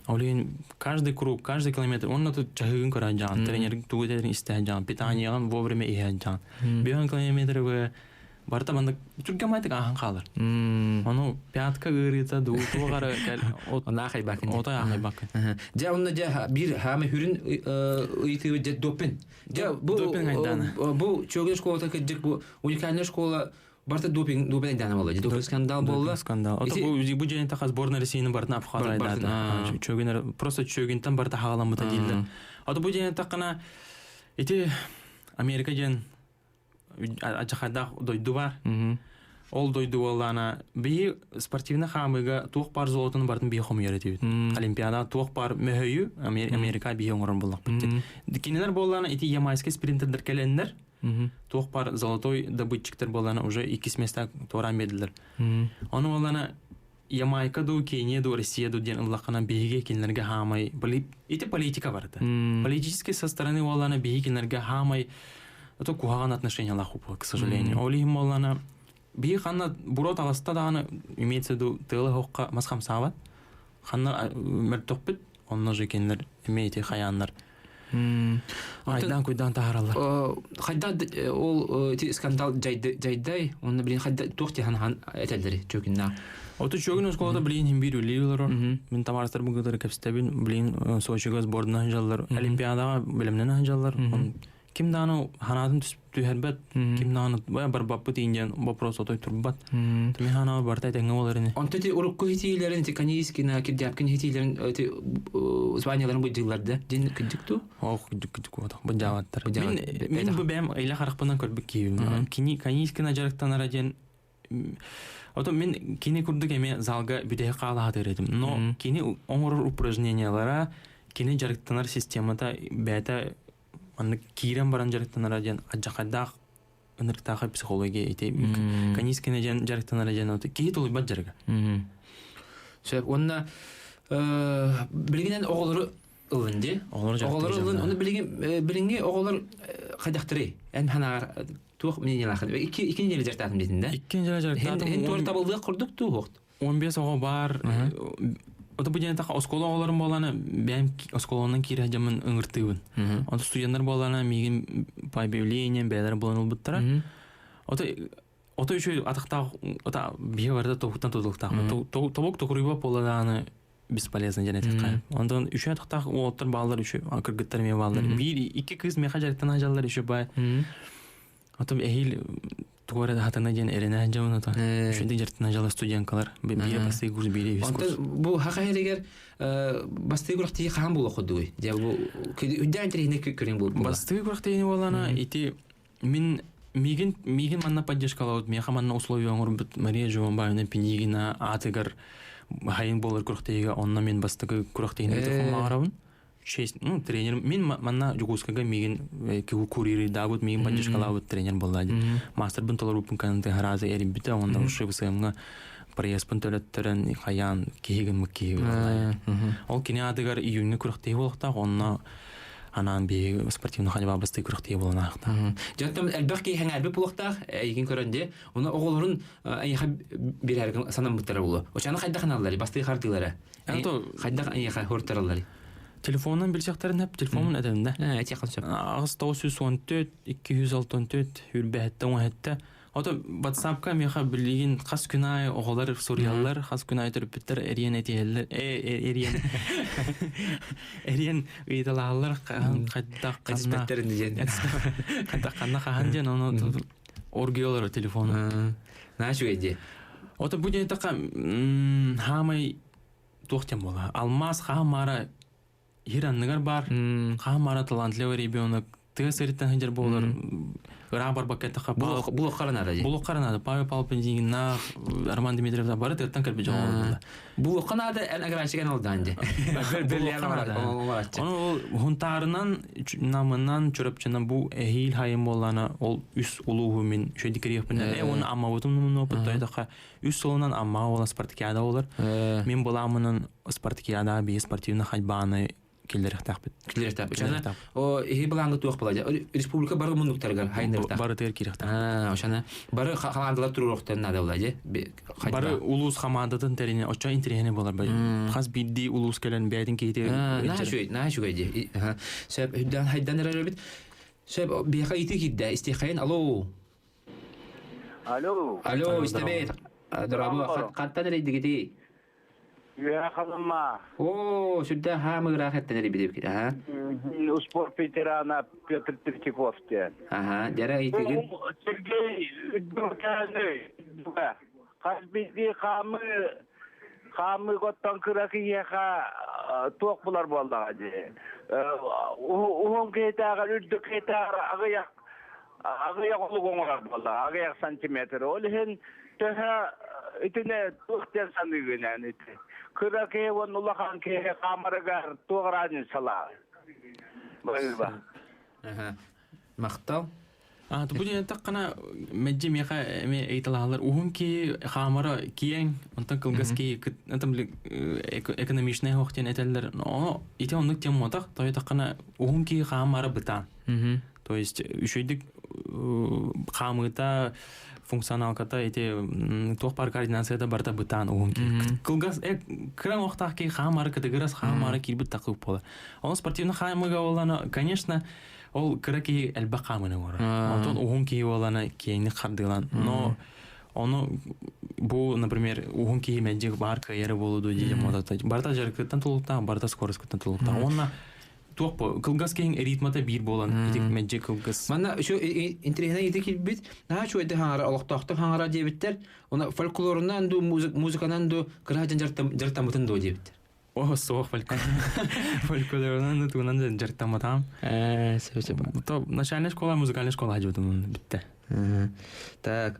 Олин каждый круг, каждый километр он тут чагын көрәҗән, тренер тугыдыр истәҗән, питанияган вовремя иһәҗән. 1 километр бу барта банда чүгә майтык ахан калыр. Аны пятка гырыта ду тугара кел Она хайбак. ота хайбак. Жа онда жа бир хаме хүрүн ыйты же допин. Жа бу чөгөн школада кеҗек бу уникальная школа барта допинг дана болду. Допинг скандал болду. Скандал. Ото бу жерден така сборная Россияны бартына апхалайды. Чөгөнөр просто чөгөнтен барта хагаламыта дилди. Ото бу жерден такана эти Америка жен ажахада дойду бар. Ол дойду болана би спортивный хамыга тук пар золотун бартын би хом яратып. Олимпиада тук пар мөһөйү Америка би оңорун болдук битти. Кинелер болана эти ямайский спринтерлер келендер. Тук пар золотой добытчиктер болана уже 2 места тора медалдар. Аны болана Ямайка ду, Кения ду, Россия ду ден Аллахана биге кинлерге хамай. Эти политика барда. Политически со стороны болана биге кинлерге хамай. Это кухаган отношения Аллаху, к сожалению. Олихим болана биге ханна бурот аласта да имеется в виду тылы хокка масхам сават. Ханна мертокпит, онна же кинлер имеете хаяннар. Айдан куйдан тааралар. Хайда ол скандал жайдай, онна билин хайда тохти хан этелдери чөгүнна. Ото чөгүн школада билин хим бирүү лилер. Мен тамарстар бугудар кепстебин билин Сочига сборна жаллар, Олимпиадага билимнен жаллар. Ким даны ханатын түһәрбәт, ким даны бар баппы тиңден вопрос отой турбат. Мен хана бартай теңе боларын. Онтети урукку хитилерин, канийскина кирдяпкин хитилерин званияларын буйдыларда. Дин кидикту? Ох, кидик вот. Бажаваттар. Мен бу бем айла харакпынан көрбүк кийим. Кини канийскина жарыктан араден. Ото мен кини курдук эме залга бидеге кала хатыредим. Но кини оңор упражнениялара кини жарыктанар системада бета аны кирен баран жарыктанар ден ажакадак ынырктагы психология эти канийскина жарыктанар ден ото кии толуй бат жарга. Сөп онна билгенен оголору ылынды. Оголору ылын, оны билинге оголор кайдактыры. Эн ханар тух менен ахыр. Икинчи жерде жартатым дедин да. Икинчи жерде жартатым. Эн тор табылды курдук ту. 15 ого бар. Ото бу жерде така оскола оголорум боланы, мен осколонун кире жамын ыңыртыбын. Ото студенттер боланы мигин по объявлению бәләр болан улбуттара. Ото үчү атакта ата бие барда токтан тодуктак. Тобок токуруйба боладаны бесполезно жанетикка. Ондан үчү атакта оттор балдар үчү акыргыттар мен балдар. Бир эки кыз мехажарттан ажаллар үчү бай. Ото эхил тугора хатана жен эрене жамын ата. Ушундай жартына жала студенткалар. Бир басты курс бири вискус. Онтан бу хакайрегер басты куракты хан боло кодуй. Я бу үдән терехне көрүн бул. Басты куракты болана ити мен мигин манна поддержкалаут, меха манна условия оңорбут Мария Жуанбаевна Пенигина атыгар хайын болар курактыга, онна мен бастыгы курактыгын айтып маарабын. Тренер мен манна жугускага мигин курири дагут мигин поддержкалаут тренер болду. Мастер бун толор упун канты харазы эрим бите, онда ушы бысымга проеспын төлөттөрөн хаян кегин мыкки. Ол кине атыгар июньны курактыгы болукта, онна анан би спортивный ходьба басты курактыгы болона акта. Жаттым элбакки хаңарбы булукта, эгин көрөндө, оны оголорун айха бирерген санамыттары болду. Очаны кайда каналлары, басты хардылары. Кайда айха хортаралары. Телефондан билсектарын хеп телефонун эдемде. Эти калчап. Агыс 914 264 хүрбәттә уһәттә. Ото WhatsApp-ка меха билген кас күнай оголар Суриялар, кас күнай төрүптер эриен этелер, эриен ыйталалар кайда эксперттерин дигән. Кайда канна хаан ден аны оргиолар телефону. Нашу иде. Ото бу ден така хамай тохтем бола. Алмаз хамара хиранныгар бар. Хамара талантлы ребенок. Тесеритен хендер болар. Рабар бакетаха Бұл қаранады. Бұл қаранады. Павел Палпендин на Роман Дмитриев да бары теттен кірбе жауады. Бұл қанады ән аграшыған олданды. Оны хунтарынан намынан чөрөпченен бу эхил хайым болана ол үс улугу мен шөдикереппен. Оны амма отум нумун опыттайдаха үс солунан амма ола спартакиада олар. Мен боламынын спартакиада би спортивный ходьбаны келдеректәкбит. Келдеректәк. О, эхи балаңгы туак балажа. Республика бары мундуктарга хайнырта. Бары тер киректәк. Ошана бары халандылар туруктан нада булажа. Бары улус хамадатын терине оча интерене болар бай. Хас бидди улус келен бәдин кейте. На шуйди. Сөп хүддан хайдан рәбит. Сөп бияка ити кидде. Истихайн. Алло. Алло, истебет. Дорабу каттан рейдигити. Я халама. О, сюда хамыгра хаттан рейдигити. Ага. Спорт ветерана Петр Третьяков. Ага, жара итиген. Сергей Дурканы. Хасбиди хамы готтан кыраки яха ток булар болду. Ухум кейтага үрдүк кейтага агыяк олугоңар болду. Агыяк сантиметр. Ол хен төһө итине туктен саныгынан ити. Кыраки вон улахан ке камарагар тограны сала. Байба. Ага. Мактал. Тубудин таққана мәджи меха ме әйталалар ухун ки хамара киен онтан кылгаски антам экономичный хоқтен этеллер но ите ондык тем мотак той таққана ухун ки хамара бытан. То есть үшөйдик хамыта функционалката ите тохпар координацияда барта бытан ухун ки кылгас кран охтак ки хамара категорияс хамара кирбит тақып бола. Он спортивный хамыга олана, конечно, ол краки элбакамыны вара. Антон ухун ки олана кийни кардылан. Но оны бу, например, ухун ки мәҗик бар кайры болуду диде модата. Барта жаркыттан тулукта, барта скоросткыттан тулукта. Онна топо кылгас кийин ритмата бир болан. Итик мәҗик кылгас. Мана şu интернетне итик бит. На şu эде хаңара алактакты хаңара дебиттер. Оны фольклорунан ду музыканан ду кыраҗан жартамытын ду дебиттер. О, соох фольклорунан тунан жартаматам. То начальная школа, музыкальная школа ходим битте. Так.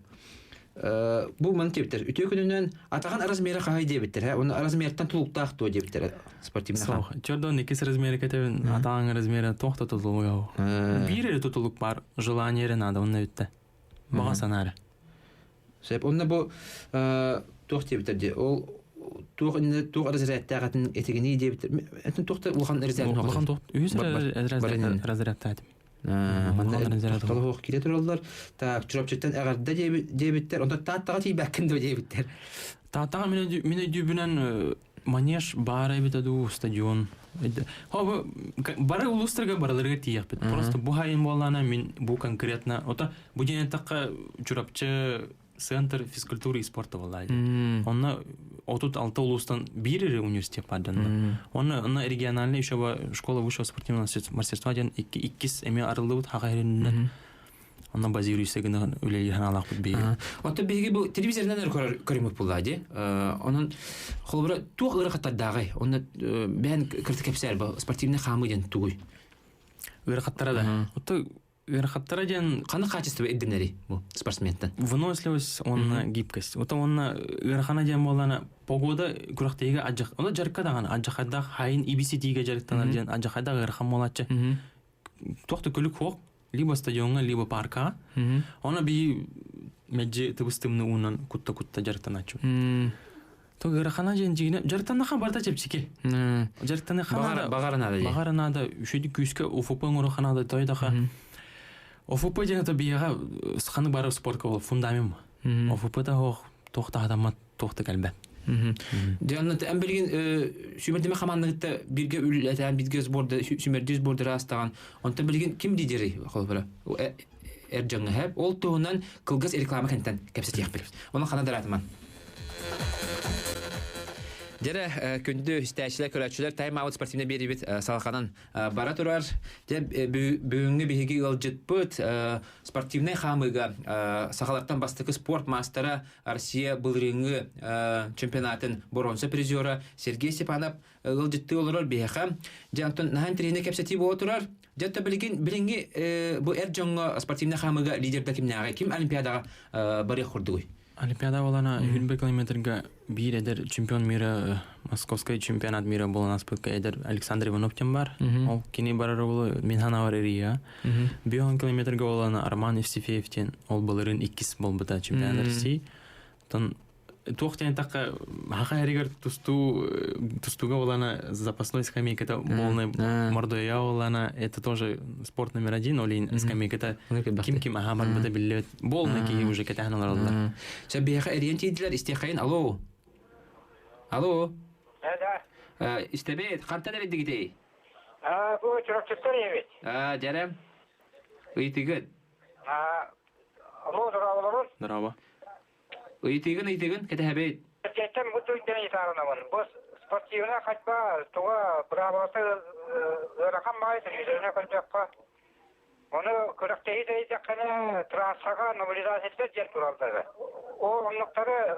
Бу мен тептер. Үтө күнүнөн атаган размери кай дебиттер. Оны размерден тулуктак то дебиттер. Спортивный хам. Чордон экис размери кетебин, атаган размери тохта тутулугу. Бире тутулук бар, желание надо, он нөттө. Бага санары. Сеп онна бу тохта дебиттер. Ол тух разрядтагатын этигини дебиттер. Энтен тохта улхан разрядтагатын. Улхан тохта үз разрядтагатын. Талох киле тураллар. Так, чурапчыттан агарда дебиттер. Онда таттага тийбәккендө дебиттер. Таттага мене дүбүнен манеж бары битаду стадион. Хобы бары улустарга бараларга тиякпит. Просто бу хайын боллана мен бу конкретно ота бу денетакка чурапчы центр физкультуры и спорта боллайды. Онна отут алты улустан бири университет паддан. Онна региональный еще школа высшего спортивного мастерства ден иккис эме арылды хагайрын. Онна базируйся гына үлейхан алакпыт беги. Онта беги бу телевизордан көрүмөк булады. Онун холбура тук ыракаттардагы. Онна бен кыртыкепсер бу спортивный хамы ден тугуй. Ыракаттара да. Ота Верхоттара ден каны качество эдденери бу спортсменден. Выносливость, онна гибкость. Ота онна верхана ден болана погода күрактеге ажак. Онда жарка даган ажакада хайын ибиситиге жарыктанар ден ажакада верхан молачы. Тохты көлүк хок, либо стадионга, либо парка. Она би меджи тыбыстымны унан кутта жарыктаначу. То верхана ден жигине жарыктана хабарда чепчике. Жарыктана хана багарнада үшөдү күскө уфп ngorоханада тойдаха. ОФП деген это бияга сханы бары спортка бол фундамент. ОФП да хох тохта адамат тохта калбе. Жанат эмбелген сүмердеме хамандыкта бирге үлетен бирге сборда сүмердиз сборда растаган. Онта билген ким лидери холбара. Эржаңга хеп ол тоонан кылгас реклама кентен кепсет яхпер. Онун хана даратман. Жere күндү истәчләр көрәчләр тайм-аут спортивный берибит салханан бара турар. Бүгүнгү биһиги ылжытпыт спортивный хамыга сахалаттан бастыкы спорт мастера Россия былрынгы чемпионатын бронза призера Сергей Степанов ылжытты олорор биһа. Жантон нахан тренер кепсети бо турар. Жатта билинги бу эржонго спортивный хамыга лидерда кимнага ким олимпиадага бары хурдуй. Олимпиада болана 100 километрга бир эдер чемпион мира, московский чемпионат мира болан аспытка эдер Александр Ивановтен бар. Ол кини барары болу Минхана Варерия. 10 километрга болана Арман Евстифеевтен ол болырын 2 болбута чемпионат России. Тон туохтен такка хака эригер тустуга болана запасной скамейка-то полный мордоя болана. Это тоже спорт номер 1, олин скамейка-то ким ахамар буда биллет. Болна ки уже кетахнал ролда. Сабиха ориентидлер истехайн. Алло. Алло. Да. Истебет кантадар дигитей. Бу чуракчыктар эбит. Жарам. Ыйтыгын. Алло, дуралар. Здорово. Ыйтыгын кетебет. Кеттем бутуйдан исаранамын. Бос спортивна кайтпа, туга бравасы ракам майсы жүзүнө контакка. Оны көрөктөй жаккана трансага мобилизация жер туралдары. О онлуктары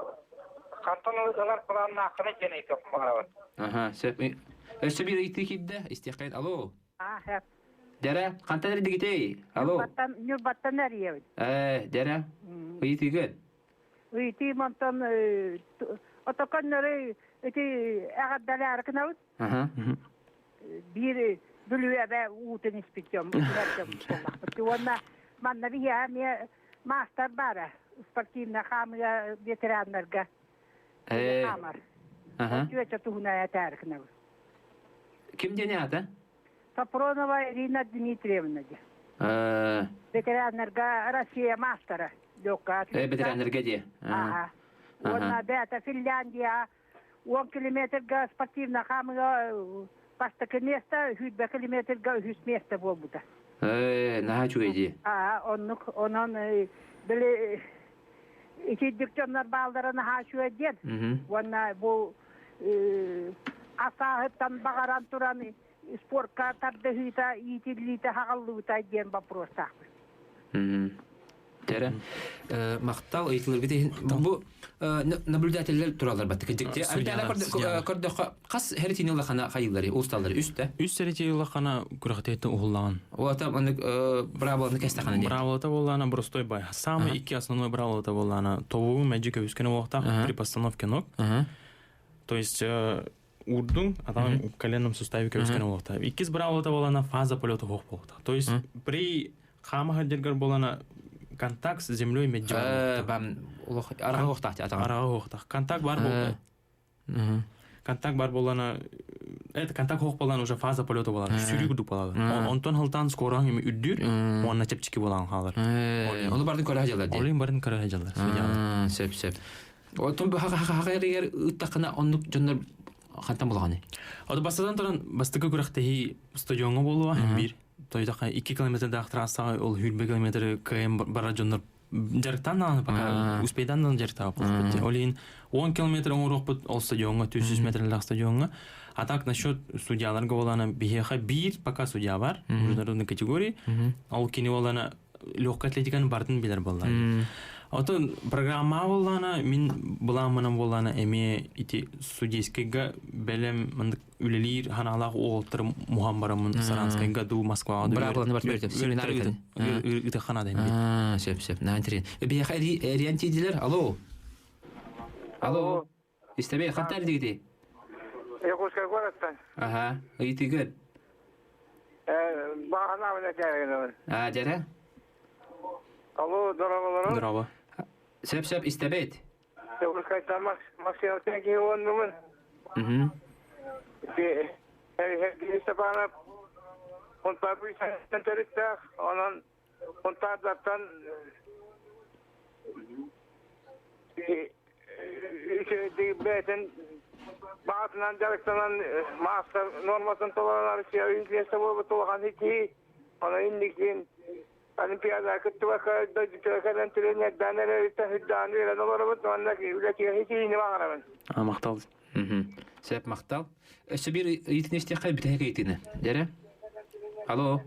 кантон ылар планын акыны жene көп барабат. Сеп. Бир ыйтыгыдда истехайн. Алло. Хеп. Дара, кантадар дигитей. Алло. Нурбаттан әриев. Дара. Ыйтыгын. Уйти монтон отоконнары эти агаддалар кынабыт. Бир бүлүбе утын испектем. Онна манна бия ме мастер бара спортивна хамга ветераннарга. Хамар. Чуеча тугна ятаркна. Ким денята? Сапронова Ирина Дмитриевна. Ветераннарга Россия мастера. Ветераннарга де. Онна бета Финляндия 1 километрга спортивна хамга пастака место, 100 километрга 100 место болбута. Наха чуеди. Онон биле ики диктормар балдарына хашуеден. Онна бу асахыттан багаран туран спортка тардыхыта итилите хагаллыта ден вопрос тахпы. Тера мактал ыйтылырга дейин бу наблюдательлер туралар баттык жекте олимпиада көрдө кас херитин улахана кайылары усталары үстө Үстерити улахана күрәхтәте угыллаган. Ота аны браволны кестахана де. Браволта болана простой бай. Самый iki основной браволта болана тову мәҗикә үскәне вакытта при постановке ног. То есть урдун адам в коленном суставе үскәне вакытта. Икис браволта болана фаза полета хок болта. То есть при хамага дергер болана контакт с землей меджа. Арага вакытта атаган. Арага вакытта. Контакт бар болду. Контакт бар болана это контакт хок болан уже фаза полета болан. Сүрүгү болан. Онтон хылтан скоран эми үддүр, онна чепчики болан халар. Оны бардын көрө хажалар де. Олин бардын көрө хажалар. Сеп. Отун хагырыгер ыттакына оннук жоннор хантан болганы. Ады бастадан туран бастыгы күрәхтәһи стадионга болуа бир. Тойдака 2 километрдагы трасса ол 100 километр км бара жоннор жарыктан аны пока успейдан жарыкта болуп. Олин 10 километр оңрокпут ол стадионга 300 метрлик стадионга. А так насчет судьяларга болана биһеха бир пока судья бар международной категории. Ал кини болана легкая атлетиканы бардын билер боллар. Ото программа болана мин буламын болана эме ити судейскийга белем мындык үлелир ханалак олтыр Мухамбарамын Саранскайга ду Москвага ду. Браво, бар берди. Семинар өтөн. Ыты ханада эми. Сеп. Наантрин. Биһеха ориентидилер. Алло. Истебей хантар дигди. Якутская городтан. Ыйтыгын. Багана менен жайган. Жара. Алло, Здорово. Сеп истебет. Якутскайдан Максим Тенки оннумун. Степанов он папуйсан центритта, онон он тадаттан бетен баатынан жарыктанан мастер нормасын толган Россия инглесте болуп толган ити аны индикин олимпиада кыттыбака дожтекален тренер данелер тахиддан верен олорбут аннак үлети хити не багарамын. Мактал. Сәп мақтал. Сөбір етінесте қай бітәйік етіні. Дәрі? Алло.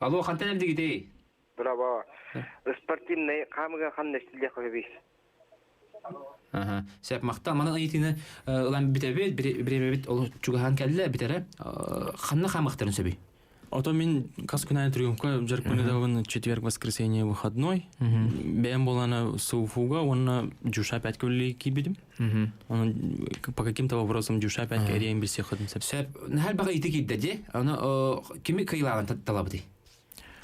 Алло, қантан әлді кетей? Браво. Спортивный қамыға қандай стилде қойбейс? Сәп мақтал. Мана етіні ұлан бітәбет, біремебет ол чуғахан кәлі бітәрі. Қанна қамықтарын сөбей? Ото мен каскунай трюмка жаркунедавын четверг-воскресенье выходной. Бәм болана суфуга, онна жуша 5 көлі кибедім. Он по каким-то вопросам жуша 5 кәрейін білсе қыдым сәп. Сәп, нәл баға еті кейді де, оны кеме кайлаған талабы дей?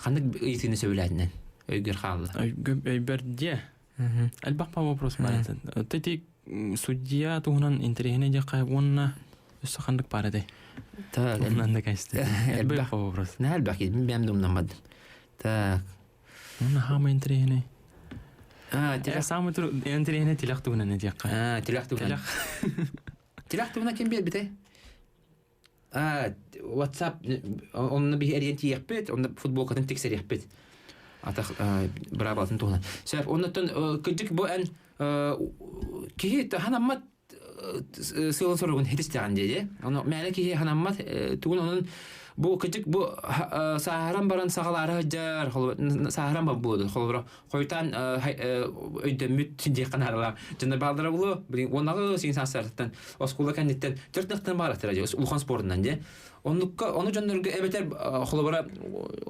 Қандық етіні сөйләдінен? Өйгер қалы? Өйберде. Әлбақ па вопрос бар еті. Тәтек судья туғынан интерегіне де қайып онна өсі қандық бар еді. Так, оннан да кәсті. Әлбақ па вопрос. Нәл бақ еді, мен думнан бадым. Так. Онна хама интерегіне. Телақ. Самый интерегіне телақ туғынан еді яққа. Телақ туғынан. Телақ туғынан кем бел бітай? WhatsApp, онны бір ориенти еқпет, онны футболкатын тексер еқпет. Атақ бұрабалтын туғынан. Сәп, оннаттан күдік бұл ән кейі ханаммат сылын сорғын хетістіған дейді. Мәлі кейі ханаммат туғын оның бұл күдік бұл сағаран баран сағалары жар, сағаран бар болды. Қойтан өйдеміт сіндеққан арыла. Жынды балдыра бұлы, онағы сен сансарттан, оскулы кәндеттен түртнықтан барақтыр әже, ұлған спорыннан де. Оны жөндерге әбетер қолыбыра,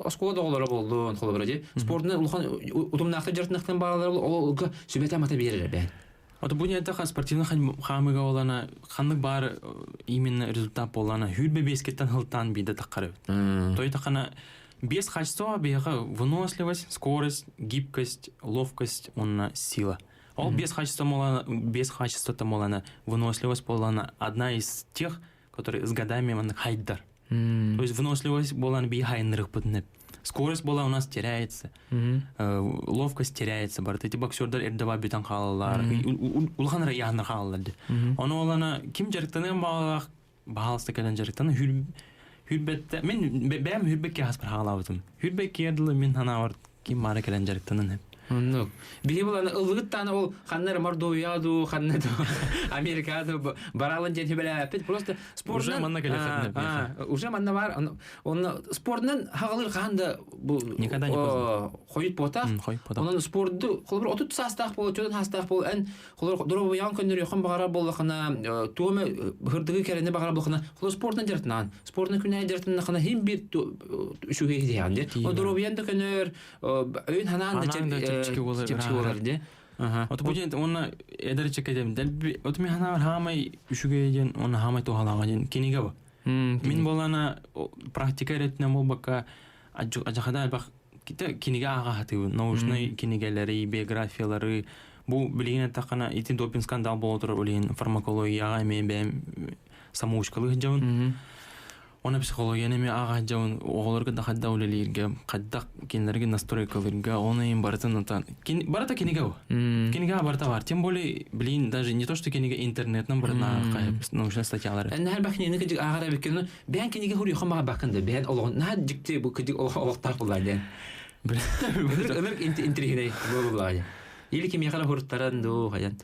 оскулы доғылары болды, қолыбыра де. Спорtынан ұлған ұтымнақты жыртнықтан баралары бұл, олғы сөбет амата берер бән. Ото бұл нетақа спортивны қамыға олана, қандық бар именно результат болана, хүрбе бескеттен хылтан бейді таққары. Той тақана без качества бега выносливость, скорость, гибкость, ловкость, онна сила. Ол без качества молана выносливость болана одна из тех, которые с годами он хайдар. То есть выносливость болана би хайнырых путнеп. Скорость была у нас теряется, ловкость теряется. Барт эти боксердар эрдева битан халалар, улханра яхнар халалар. Оны олана ким жарыктанын бағалысты кәден жарыктаны хүрбетте. Мен бәм хүрбекке хаспар халабытым. Хүрбекке ерділі мен хана ким мара кәден жарыктанын хеп. Били буланы ылгыттаны ол ханнар Мордовияду, ханнады Америкаду баралын жен хөбеләпет. Просто спортнан уже манна келефетне. Уже манна бар. Он спортнан хагылыр ханда бу никогда не поздно. Хойт пота. Онун спортду холбур отут састак болу, чөдөн хастак болу. Эн холбур дорого ян көндөр якын багара болгана, туоме хырдыгы керене багара болгана. Холбур спортнан жартынан. Спортнан күнәй жартынан хана хим бир шуге диянде. О дорого янда көнөр өйн ханан чипчики болар де. Ото будет он эдерчик edem. Ото мен хана хамай үшүгеден, он хамай тухалаган кенеге ба. Мен болана практика ретне болбака ажахада албак кенеге ага хаты, научный кенегелери, биографиялары. Бу билгене такана ити допинг скандал болотур олен фармакологияга мен самоучкалык жабын. Она психология неме ага жаун оголорго да хадда улелерге каддак кенлерге настройкаларга оны им бартын тан барата кенеге бу кенеге барта бар тем более блин даже не то что кенеге интернетнан барна научный статьялары эн бахне неге ага бекени бен кенеге хури хама бакынды бен олгон на жикте бу кыдык олоктар булады бир интернет булады или кем яхала хуртаран до хаян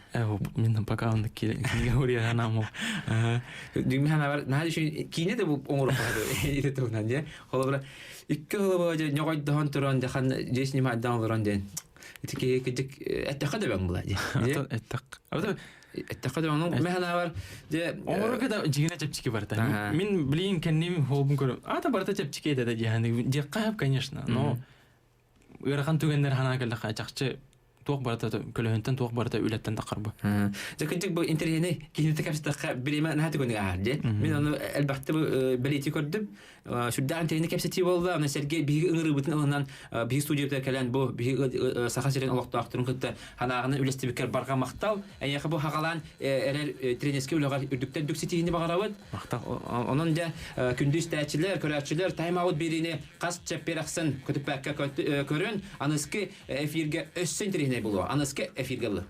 мен пока он кенеге хури анаму дими хана бар на düşün кине де бу оңор кады или турнан же холобра икки холобо же ногойдон туран же хан же снимадан туран ден итики кыдык эттакада бен булады эттакада ону мен хана бар же оңорго да жигине чепчики бар та мен блин кеннеми хобун көрөм ата барта чепчики деди же кайып конечно но ырахан түгендер хана келди качакчы туох барата көлөһөнтөн туох барата үлеттен тақарбы. Закынтык бу интернетне кинете капсытка биреме нахаты көндү аарде. Мен аны албатта билети көрдүм. Шудда интернетне капсыти болду. Аны Сергей биги ыңырыбытын алынан биги студияда келен бу биги саха серен алакта актырын кытта ханагыны үлестебекер барга мактал. Аяка бу хагалан эрер тренерске үлөгөр үрдүктер дүкситине багарабыт. Мактал. Онун да күндүз тәчилер, көрәчилер тайм-аут берине кас чеп бераксын көтүпәккә көрөн. Аныски эфирге өссен тренер булу. Аныски эфирге